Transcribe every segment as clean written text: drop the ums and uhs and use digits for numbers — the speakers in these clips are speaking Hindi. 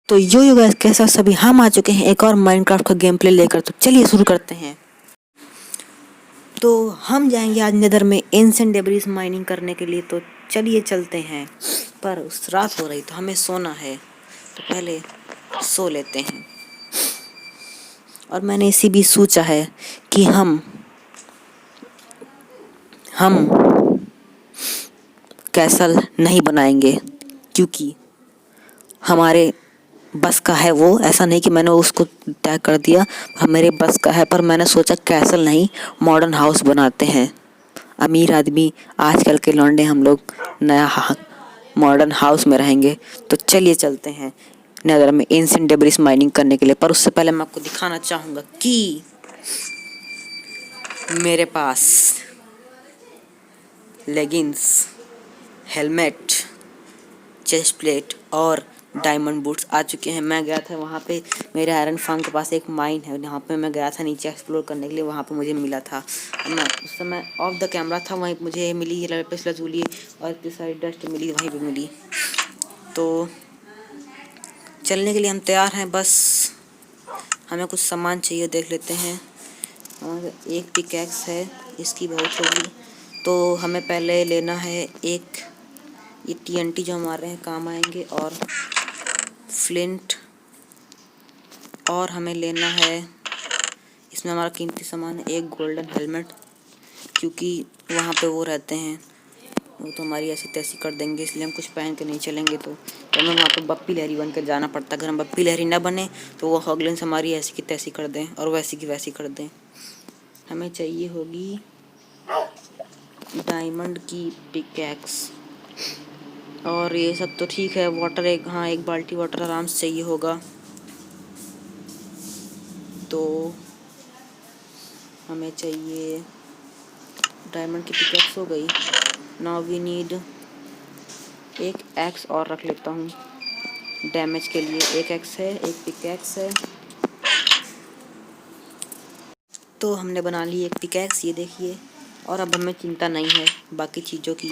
तो यो गाइस, कैसा सभी हम आ चुके हैं एक और माइनक्राफ्ट का गेम प्ले लेकर। तो चलिए शुरू करते हैं। तो हम जाएंगे आज नेदर में एंशिएंट डेब्रिस माइनिंग करने के लिए। तो चलिए चलते हैं। पर उस रात हो रही तो हमें सोना है, तो पहले सो लेते हैं। और मैंने इसी बीच सोचा है कि हम कैसल नहीं बनाएंगे, क्योंकि हमारे बस का है वो। ऐसा नहीं कि मैंने उसको तय कर दिया, मेरे बस का है। पर मैंने सोचा कैसल नहीं, मॉडर्न हाउस बनाते हैं। अमीर आदमी आजकल के लौंडे हम लोग नया मॉडर्न हाउस में रहेंगे। तो चलिए चलते हैं नेदर में एंशिएंट डेब्रिस माइनिंग करने के लिए। पर उससे पहले मैं आपको दिखाना चाहूँगा कि मेरे पास लेगिंग्स, हेलमेट, चेस्ट प्लेट और डायमंड बूट्स आ चुके हैं। मैं गया था वहाँ पे, मेरे आयरन फार्म के पास एक माइन है, जहाँ पे मैं गया था नीचे एक्सप्लोर करने के लिए। वहाँ पे मुझे मिला था, मैं उस समय ऑफ द कैमरा था। वहीं मुझे मिली लेपिस लाजुली और इतनी सारी डस्ट मिली, वहीं पे मिली। तो चलने के लिए हम तैयार हैं, बस हमें कुछ सामान चाहिए, देख लेते हैं। और एक पिकैक्स है, इसकी बहुत होगी। तो हमें पहले लेना है एक ये TNT जो हमारे हैं काम आएंगे, और फ्लिंट, और हमें लेना है, इसमें हमारा कीमती सामान है, एक गोल्डन हेलमेट, क्योंकि वहाँ पे वो रहते हैं, वो तो हमारी ऐसी तैसी कर देंगे, इसलिए हम कुछ पहन के नहीं चलेंगे। तो हमें वहाँ पे बप्पी लहरी बन कर जाना पड़ता। अगर हम बप्पी लहरी ना बने तो वो हॉगलेंस हमारी ऐसी की तैसी कर दें और वैसी की वैसी कर दें। हमें चाहिए होगी डायमंड की पिकैक्स, और ये सब तो ठीक है। वाटर एक बाल्टी वाटर आराम से चाहिए होगा। तो हमें चाहिए डायमंड की पिकैक्स हो गई। नाउ वी नीड एक एक्स और रख लेता हूँ डैमेज के लिए। एक एक्स है, एक पिकैक्स है। तो हमने बना ली एक पिकैक्स, ये देखिए। और अब हमें चिंता नहीं है बाकी चीज़ों की,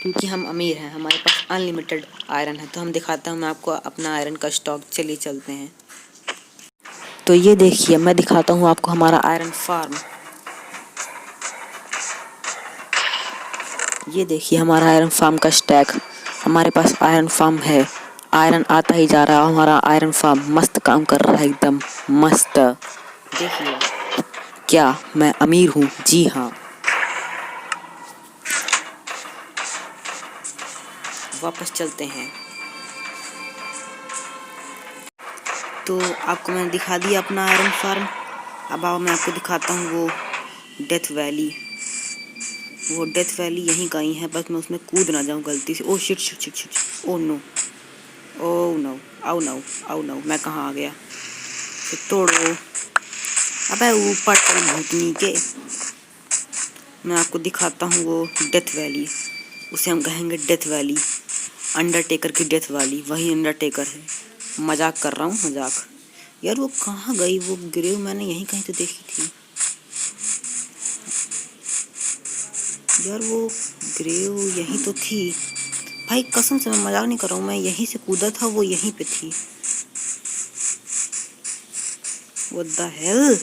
क्योंकि हम अमीर हैं, हमारे पास अनलिमिटेड आयरन है। तो हम दिखाता हूँ मैं आपको अपना आयरन का स्टॉक। चलिए चलते हैं। तो ये देखिए, मैं दिखाता हूँ आपको हमारा आयरन फार्म। ये देखिए हमारा आयरन फार्म का स्टैक। हमारे पास आयरन फार्म है, आयरन आता ही जा रहा है। हमारा आयरन फार्म मस्त काम कर रहा है, एकदम मस्त। देखिए, क्या मैं अमीर हूँ? जी हाँ। वापस चलते हैं। तो आपको मैंने दिखा दिया अपना आयरन फार्म। अब मैं आपको दिखाता हूँ वो डेथ वैली। वो डेथ वैली यहीं कहीं है, बस मैं उसमें कूद ना जाऊँ गलती से। Oh shit shit shit shit, oh no, oh no, oh no, oh no, मैं कहाँ आ गया? तो तोड़ो, अबे ऊपर चल भूतनी के। मैं आपको दिखाता हूँ वो डेथ वैली, उसे हम कहेंगे डेथ वैली, अंडरटेकर की डेथ वैली। वही अंडरटेकर है, मजाक कर रहा हूँ, मजाक। यार वो कहाँ गई वो ग्रेव? मैंने यहीं कहीं तो देखी थी यार, वो ग्रेव यहीं तो थी भाई, कसम से मैं मजाक नहीं कर रहा हूँ। मैं यहीं से कूदा था, वो यहीं पे थी। What the hell?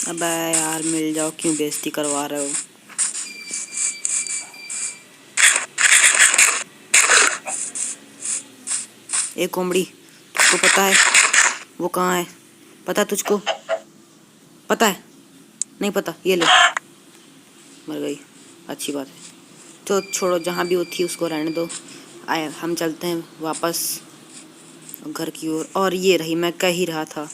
अबे यार मिल जाओ, क्यों बेइज्जती करवा रहे हो? एक कोमड़ी, तुझको पता है वो कहाँ है? पता है तुझको? पता है? नहीं पता? ये ले, मर गई। अच्छी बात है, तो छोड़ो, जहाँ भी वो थी उसको रहने दो। आए हम चलते हैं वापस घर की ओर। और ये रही, मैं कह ही रहा था,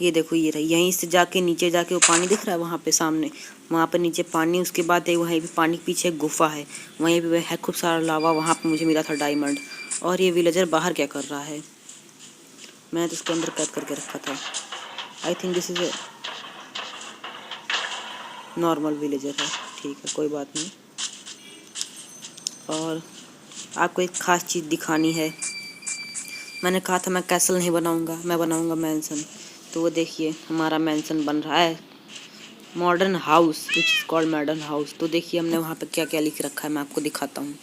ये देखो ये रही। यहीं से जाके नीचे जाके वो पानी दिख रहा है वहाँ पे सामने, वहाँ पे नीचे पानी। उसके बाद वहीं पे पानी के पीछे एक गुफा है, वहीं पे है खूब सारा लावा। वहाँ पे मुझे मिला था डायमंड। और ये विलेजर बाहर क्या कर रहा है? मैं तो उसको अंदर कैद करके रखा था। I think this is a normal villager है। ठीक है, कोई बात नहीं। और आपको एक ख़ास चीज़ दिखानी है। मैंने कहा था मैं कैसल नहीं बनाऊंगा, मैं बनाऊंगा मैंसन। तो वो देखिए हमारा मैंसन बन रहा है। Modern house which is called modern house. तो देखिए हमने वहाँ पे क्या क्या लिख रखा है, मैं आपको दिखाता हूँ।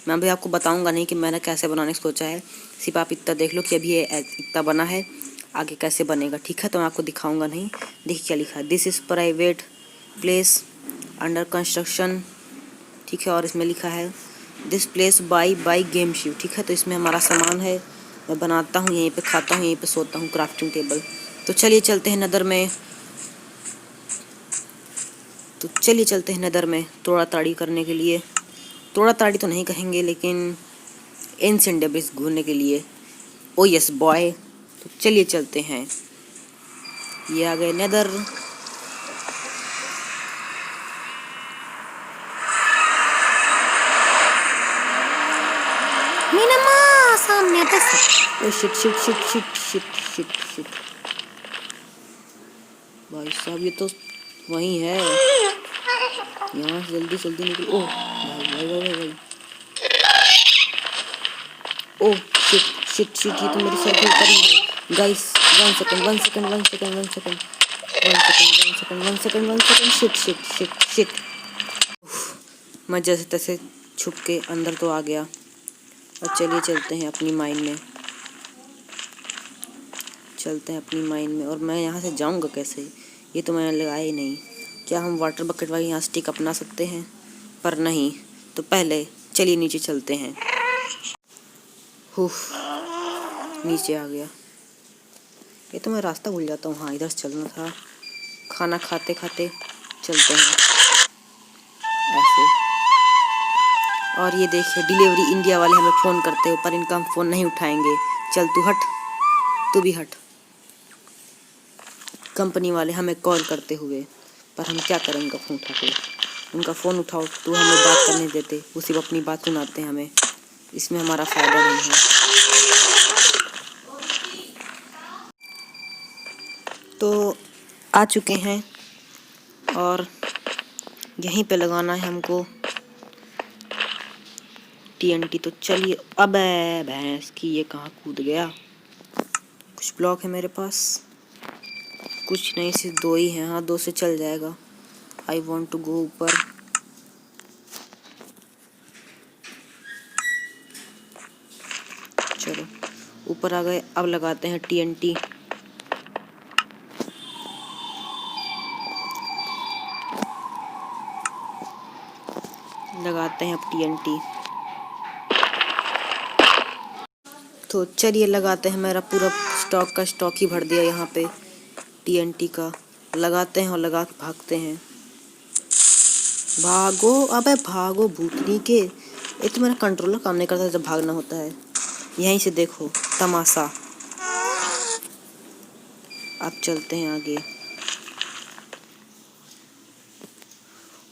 मैं अभी आपको बताऊँगा नहीं कि मैंने कैसे बनाने की सोचा है, सिर्फ आप इतना देख लो कि अभी ये इतना बना है, आगे कैसे बनेगा, ठीक है। तो मैं आपको दिखाऊँगा नहीं। देखिए क्या लिखा है, this is private place under construction, ठीक है। और इसमें लिखा है this place by game Shiv, ठीक है। तो इसमें हमारा सामान है, मैं बनाता हूँ यहीं पे, खाता हूँ यहीं पे, सोता हूँ, क्राफ्टिंग टेबल। तो चलिए चलते हैं नदर में, तोड़ा ताड़ी करने के लिए। तोड़ा ताड़ी तो नहीं कहेंगे, लेकिन एंशिएंट डेब्रिस घूरने के लिए। ओ यस बॉय। तो चलिए चलते हैं, ये आ गए नेदर। सामने ओ shit shit shit shit shit shit shit, भाई साहब ये तो वही है, यहाँ से जल्दी जल्दी निकल। ओ भाई भाई भाई भाई, ओ शिट शिट शिट, ये तो मेरे सर के ऊपर ही है। Guys 1 second 1 second 1 second 1 second 1 second 1 second 1 second 1 second, shit shit shit shit. मैं जैसे तैसे छुप के अंदर तो आ गया। और चलिए चलते हैं अपनी माइन में, और मैं यहाँ से जाऊँगा कैसे, ये तो मैंने लगाया ही नहीं। क्या हम वाटर बकेट वाली यहाँ स्टिक अपना सकते हैं? पर नहीं, तो पहले चलिए नीचे चलते हैं। हुफ, नीचे आ गया। ये तो मैं रास्ता भूल जाता हूँ, हाँ इधर से चलना था। खाना खाते खाते चलते हैं ऐसे। और ये देखिए डिलीवरी इंडिया वाले हमें फ़ोन करते हो, पर इनका हम फ़ोन नहीं उठाएंगे। चल तू हट, तू भी हट। कंपनी वाले हमें कॉल करते हुए, पर हम क्या करें उनका फ़ोन उठा के। उनका फ़ोन उठाओ तो हमें बात करने देते, वो सिर्फ अपनी बात सुनाते हैं हमें, इसमें हमारा फ़ायदा नहीं है। तो आ चुके हैं और यहीं पे लगाना है हमको TNT। तो चलिए, अबे भैंस की, ये कहाँ कूद गया। कुछ ब्लॉक है मेरे पास, कुछ नहीं, सिर्फ 2 ही हैं। हाँ 2 से चल जाएगा। आई वॉन्ट टू गो ऊपर। चलो ऊपर आ गए, अब लगाते हैं TNT। लगाते हैं अब TNT। तो चलिए लगाते हैं, मेरा पूरा स्टॉक ही भर दिया यहाँ पे TNT का। लगाते हैं और लगा के भागते हैं। भागो, अबे भागो भूतनी के। ये तो मेरा कंट्रोलर काम नहीं करता जब भागना होता है। यहीं से देखो तमाशा। अब चलते हैं आगे।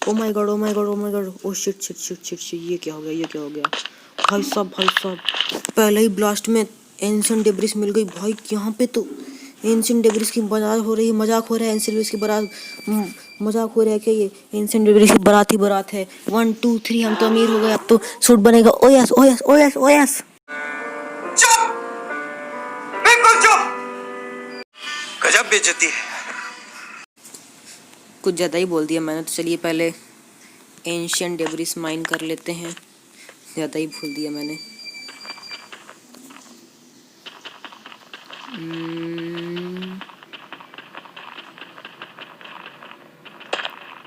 Oh my God, oh my God, oh my God, O shit shit shit shit shit, ये क्या हो गया, ये क्या हो गया। भाई साहब पहले ही ब्लास्ट में एंशिएंट डेब्रिस मिल गई भाई। यहाँ पे तो एंशिएंट डेब्रिस की बारात हो रही है, मजाक हो रहा है। एंशिएंट डेब्रिस की बारात, मजाक हो रहा है क्या? ये एंशिएंट डेब्रिस की बारात ही बारात है। 1 2 3, हम तो अमीर हो गए, अब तो सूट बनेगा। ओ यस ओ यस ओ यस ओ यस। चुप, बिल्कुल चुप, गजब बेइज्जती है। कुछ ज़्यादा ही बोल दिया मैंने। तो चलिए पहले एंशिएंट डेब्रिस माइन कर लेते हैं, ज़्यादा ही भूल दिया मैंने।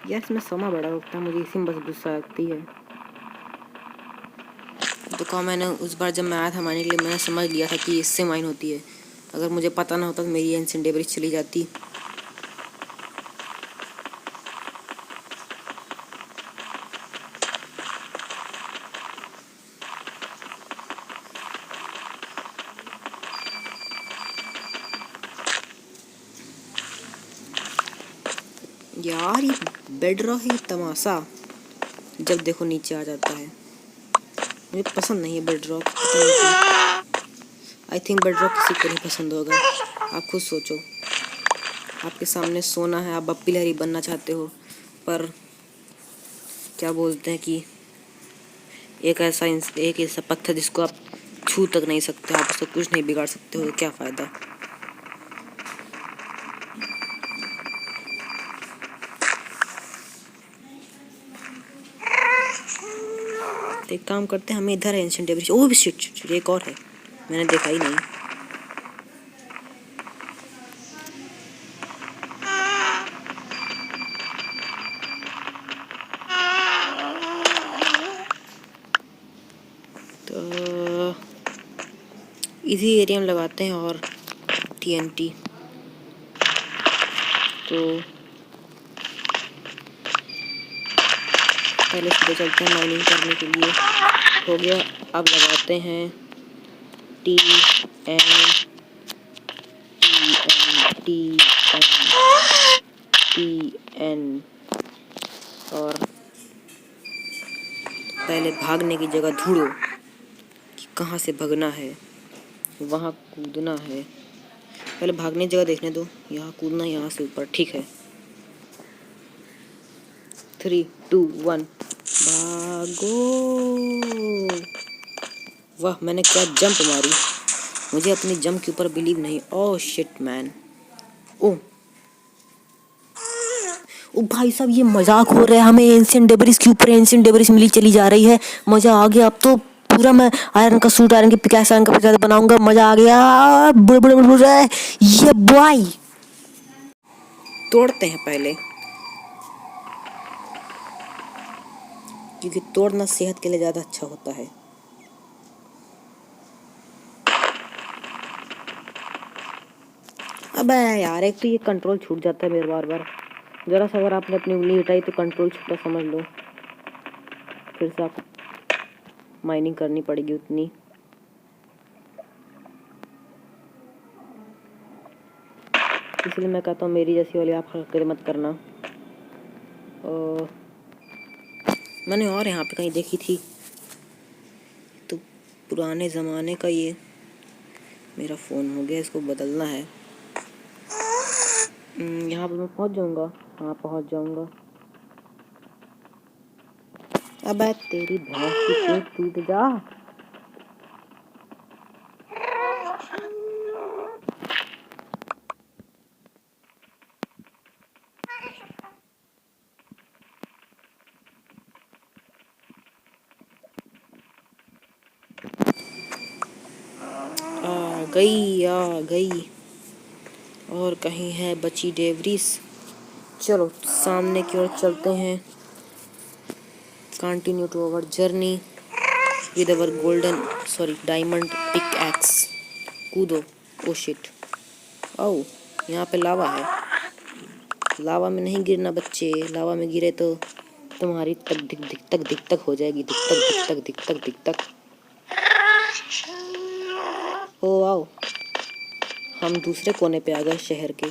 यार इसमें समय बड़ा लगता है मुझे, इसी में बस गुस्सा आती है। तो कहा मैंने उस बार जब मैं आया था माइनिंग के लिए, मैंने समझ लिया था कि इससे माइन होती है। अगर मुझे पता ना होता तो मेरी एंशिएंट डेब्रिस चली जाती। यार ये बेड रॉक है, तमाशा जब देखो नीचे आ जाता है। मुझे पसंद नहीं है bed rock. I think bed rock किसी को नहीं पसंद होगा। आप खुद सोचो, आपके सामने सोना है, आप बप्पी लहरी बनना चाहते हो, पर क्या बोलते हैं कि एक ऐसा पत्थर जिसको आप छू तक नहीं सकते, आप उससे कुछ नहीं बिगाड़ सकते हो, क्या फ़ायदा। एक काम करते हैं, हमें इधर एंशिएंट डेब्रिस, ओह शिट एक और है, मैंने देखा ही नहीं। तो इसी एरिया में लगाते हैं और TNT। तो पहले सीधे चलते हैं माइनिंग करने के लिए, हो गया। अब लगाते हैं TNT और पहले भागने की जगह ढूंढो कि कहाँ से भागना है, वहाँ कूदना है। पहले भागने की जगह देखने दो, यहाँ कूदना, यहाँ से ऊपर, ठीक है। 3, 2, 1 भागो। वाह, मैंने क्या जंप मारी, मुझे अपनी जंप के ऊपर बिलीव नहीं। ओह शिट मैन, ओह ओ भाई साहब, ये मजाक हो रहा है, हमें एंशिएंट डेब्रिस के ऊपर एंशिएंट डेब्रिस मिली चली जा रही है। मजा आ गया, अब तो पूरा मैं आयरन का सूट, आयरन की पिकैक्स, आयरन का पिकैक्स बनाऊंगा। मजा आ गया, बुड़ ये बॉय। तोड़ते हैं पहले, क्योंकि तोड़ना सेहत के लिए ज्यादा अच्छा होता है। अबे यार, एक तो ये कंट्रोल छूट जाता है मेरे बार बार। जरा सा अगर आपने अपनी उंगली हटाई तो कंट्रोल छूटा, समझ लो। फिर से आप माइनिंग करनी पड़ेगी उतनी। इसलिए मैं कहता हूँ मेरी जैसी वाली आप हरकत मत करना। मैंने और यहाँ पे कहीं देखी थी, तो पुराने ज़माने का ये मेरा फ़ोन हो गया, इसको बदलना है। यहाँ पे मैं पहुँच जाऊँगा, हाँ पहुँच जाऊँगा। अबे तेरी भैंस की चोट टूट जा। आ गई और कहीं है बची डेब्रिस। चलो सामने की ओर चलते हैं। Continue to our journey with our diamond pickaxe. कूदो। ओ शिट, आओ, यहाँ पे लावा है। लावा में नहीं गिरना बच्चे, लावा में गिरे तो तुम्हारी दिक तक हो जाएगी, दिक तक। ओ आओ, हम दूसरे कोने पे आ गए शहर के।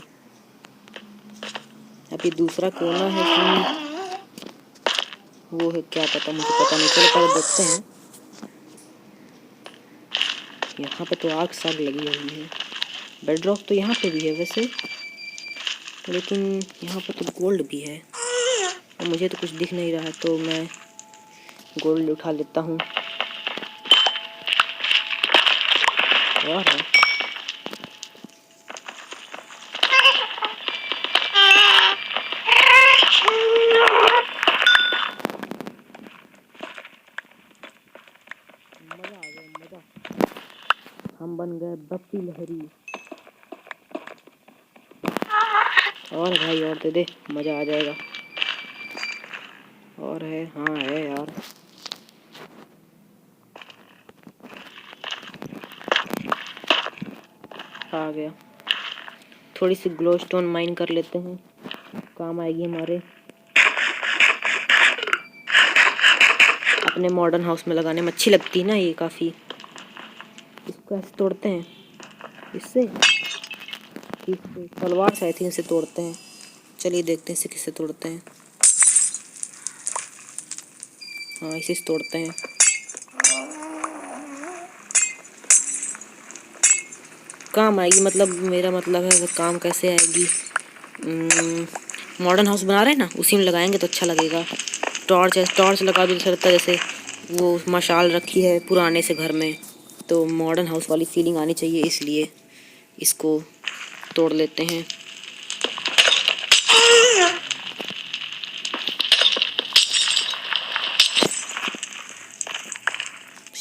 अभी दूसरा कोना है कि वो है क्या पता, मुझे पता नहीं। चलो पहले देखते हैं। यहाँ पे तो आग साग लगी हुई है। बेडरॉक तो यहाँ पे भी है वैसे, लेकिन यहाँ पे तो गोल्ड भी है और मुझे तो कुछ दिख नहीं रहा है, तो मैं गोल्ड उठा लेता हूँ। और है मजा आ गया, मजा। हम बन गए बप्पी लहरी। और भाई और दे दे, मजा आ जाएगा। और है, हाँ है यार। आ गया। थोड़ी सी ग्लोस्टोन माइन कर लेते हैं, काम आएगी हमारे। अपने मॉडर्न हाउस में लगाने में अच्छी लगती है ना ये काफ़ी। इसको ऐसे तोड़ते हैं, इससे तलवार से आई थी, इसे तोड़ते हैं। चलिए देखते हैं इसे किससे तोड़ते हैं। हाँ इसे तोड़ते हैं। काम आएगी, मतलब मेरा मतलब है काम कैसे आएगी। मॉडर्न हाउस बना रहे हैं ना, उसी में लगाएंगे तो अच्छा लगेगा। टॉर्च लगा दो, जैसे लगता है जैसे वो मशाल रखी है पुराने से घर में, तो मॉडर्न हाउस वाली फीलिंग आनी चाहिए, इसलिए इसको तोड़ लेते हैं।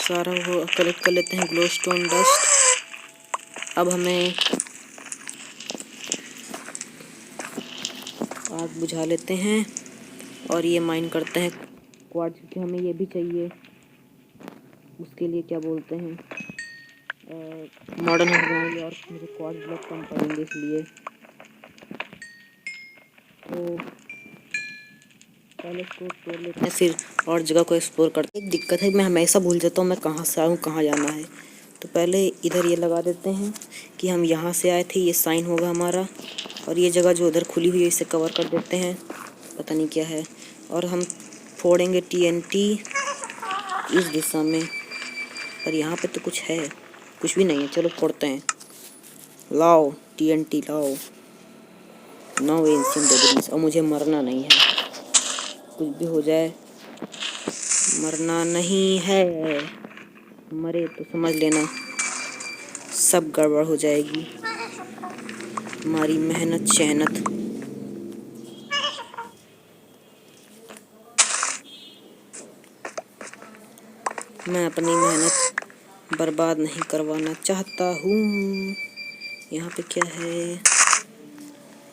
सारा वो कलेक्ट कर लेते हैं ग्लो स्टोन डस्ट। अब हमें आग बुझा लेते हैं और ये माइन करते हैं क्वार्ट्ज, क्योंकि हमें ये भी चाहिए। उसके लिए क्या बोलते हैं, मॉडर्न हो बनाएंगे और मुझे क्वार्ट्ज ब्लॉक कम पड़ेंगे, इसलिए तो पहले इसको तोड़ लेते हैं, फिर और जगह को एक्सप्लोर करते हैं। एक दिक्कत है, मैं हमेशा भूल जाता हूँ मैं कहाँ से आऊँ, कहाँ जाना है। तो पहले इधर ये लगा देते हैं कि हम यहाँ से आए थे, ये साइन होगा हमारा। और ये जगह जो उधर खुली हुई है इसे कवर कर देते हैं, पता नहीं क्या है। और हम फोड़ेंगे TNT इस दिशा में, पर यहाँ पे तो कुछ है, कुछ भी नहीं है। चलो फोड़ते हैं, लाओ TNT लाओ। No ancient debris. और मुझे मरना नहीं है, कुछ भी हो जाए मरना नहीं है। मरे तो समझ लेना सब गड़बड़ हो जाएगी, हमारी मेहनत शहनत। मैं अपनी मेहनत बर्बाद नहीं करवाना चाहता हूँ। यहाँ पे क्या है?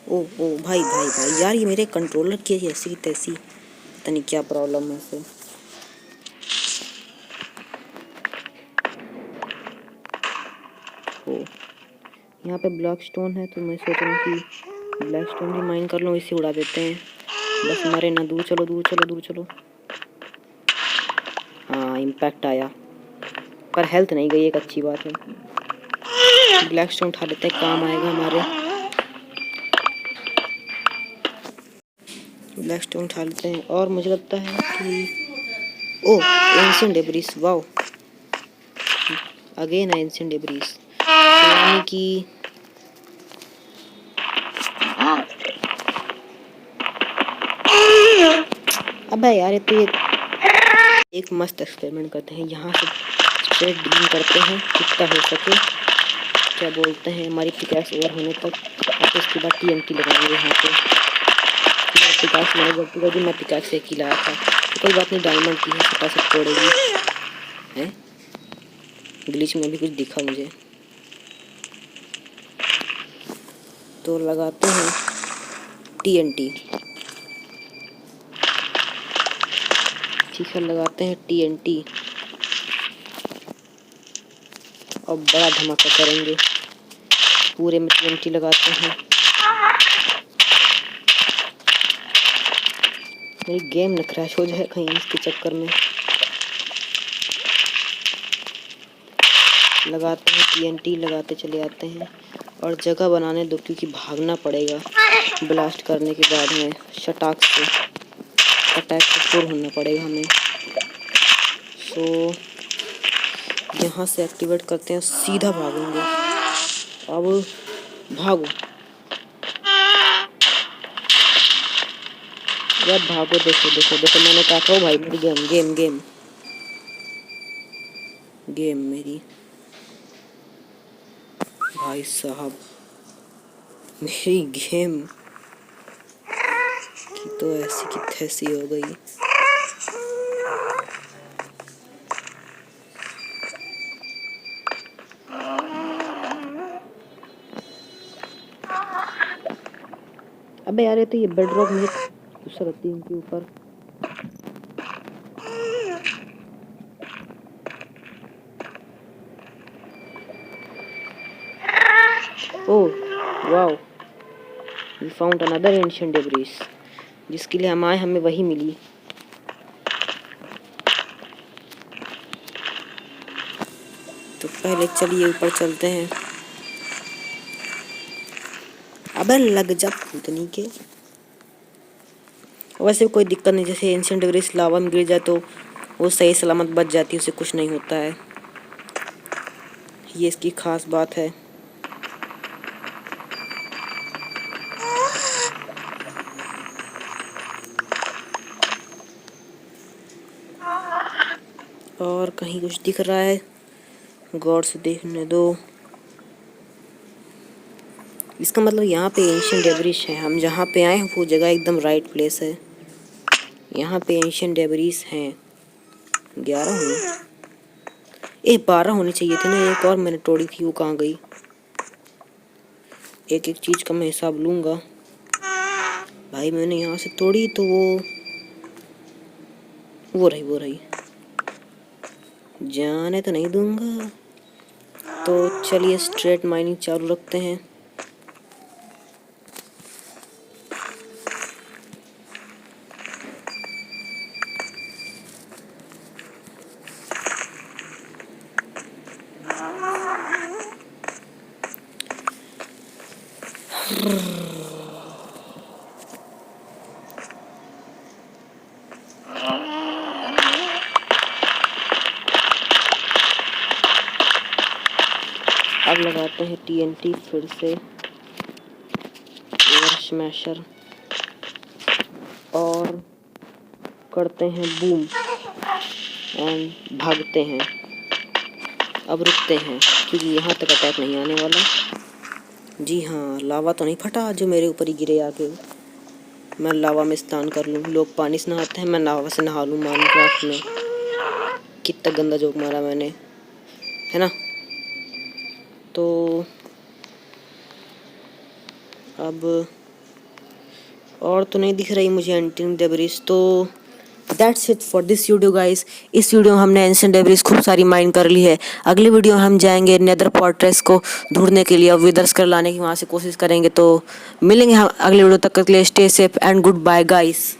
ओ भाई भाई भाई यार, ये मेरे कंट्रोलर की ऐसी तैसी, पता नहीं क्या प्रॉब्लम है इसे। ओ यहाँ पे ब्लैक स्टोन है, तो मैं सोच रहा हूँ कि ब्लैक स्टोन भी माइन कर लूँ, इसे उड़ा देते हैं। बस मरे ना, दूर चलो दूर चलो दूर चलो। हाँ इम्पैक्ट आया, पर हेल्थ नहीं गई, एक अच्छी बात है। ब्लैक स्टोन उठा लेते हैं, काम आएगा हमारे। ब्लैक स्टोन उठा लेते हैं और मुझे लगता है कि oh ancient debris, wow again ancient debris, यानी कि अबे यार ये तो एक मस्त एक्सपेरिमेंट करते हैं। यहाँ से स्ट्रेट ड्रिलिंग करते हैं जितना हो सके, क्या बोलते हैं, हमारी पिकैक्स ओवर होने तक। और उसके बाद TNT लगाएंगे यहाँ पे। पिकैक्स मैंने गलती कर दी, मैं पिकैक्स एक ही लाया था, तो कोई बात नहीं, डायमंड की है, छोटा सा तोड़ेगी है। ग्लिच में भी कुछ दिखा मुझे, तो लगाते हैं TNT। ठीक है, लगाते हैं TNT और बड़ा धमाका करेंगे। पूरे में TNT लगाते हैं। मेरी गेम न क्रैश हो जाए कहीं इसके चक्कर में। लगाते हैं TNT, लगाते चले आते हैं और जगह बनाने दो, क्योंकि भागना पड़ेगा। ब्लास्ट करने के बाद में शटाक से अटैक को फुल होना पड़ेगा हमें। सो यहाँ से एक्टिवेट करते हैं, सीधा भागेंगे। अब भागो यार, भागो। देखो देखो देखो, मैंने कहा था भाई, मेरी गेम गेम गेम गेम मेरी, भाई साहब मेरी गेम की तो ऐसी की तैसी हो गई। अबे यार, ये तो ये बेड रॉक मुझे गुस्सा लगती है इनके ऊपर। Oh wow, we found another ancient debris. जिसके लिए हम आए, हमें वही मिली। तो पहले चलिए ऊपर चलते हैं। अबे लग जा भूतनी के। वैसे कोई दिक्कत नहीं, जैसे एंशिएंट डेब्रिस लावा में गिर जाए तो वो सही सलामत बच जाती है, उसे कुछ नहीं होता है। ये इसकी खास बात है। और कहीं कुछ दिख रहा है? गौर से देखने दो। इसका मतलब यहाँ पे एंशिएंट डेब्रिस है। हम जहाँ पे आए हैं वो जगह एकदम राइट प्लेस है। यहाँ पे एंशिएंट डेब्रिस हैं 11 हुई। 12 होनी चाहिए थी ना, एक और मैंने तोड़ी थी, वो कहाँ गई? एक एक चीज का मैं हिसाब लूंगा भाई। मैंने यहाँ से तोड़ी तो वो रही, जाने तो नहीं दूंगा। तो चलिए स्ट्रेट माइनिंग चालू रखते हैं। अब लगाते हैं TNT फिर से, एयर स्मैशर, और करते हैं बूम एंड भागते हैं। अब रुकते हैं क्योंकि यहाँ तक अटैक नहीं आने वाला। जी हाँ, लावा तो नहीं फटा जो मेरे ऊपर ही गिरे आके। मैं लावा में स्नान कर लूँ। लोग पानी से नहाते हैं, मैं लावा से नहा लूँ माइनक्राफ्ट में। कितना गंदा जोक मारा मैंने, है ना? तो अब और तो नहीं दिख रही मुझे एंशिएंट डेब्रिस। तो that's it for this video guys. इस वीडियो में हमने एंशिएंट डेब्रिस खूब सारी माइन कर ली है। अगली वीडियो में हम जाएंगे नेदर फोर्ट्रेस को ढूंढने के लिए, विदर्स कर लाने की वहाँ से कोशिश करेंगे। तो मिलेंगे हम अगली वीडियो, तक के लिए stay safe and goodbye guys.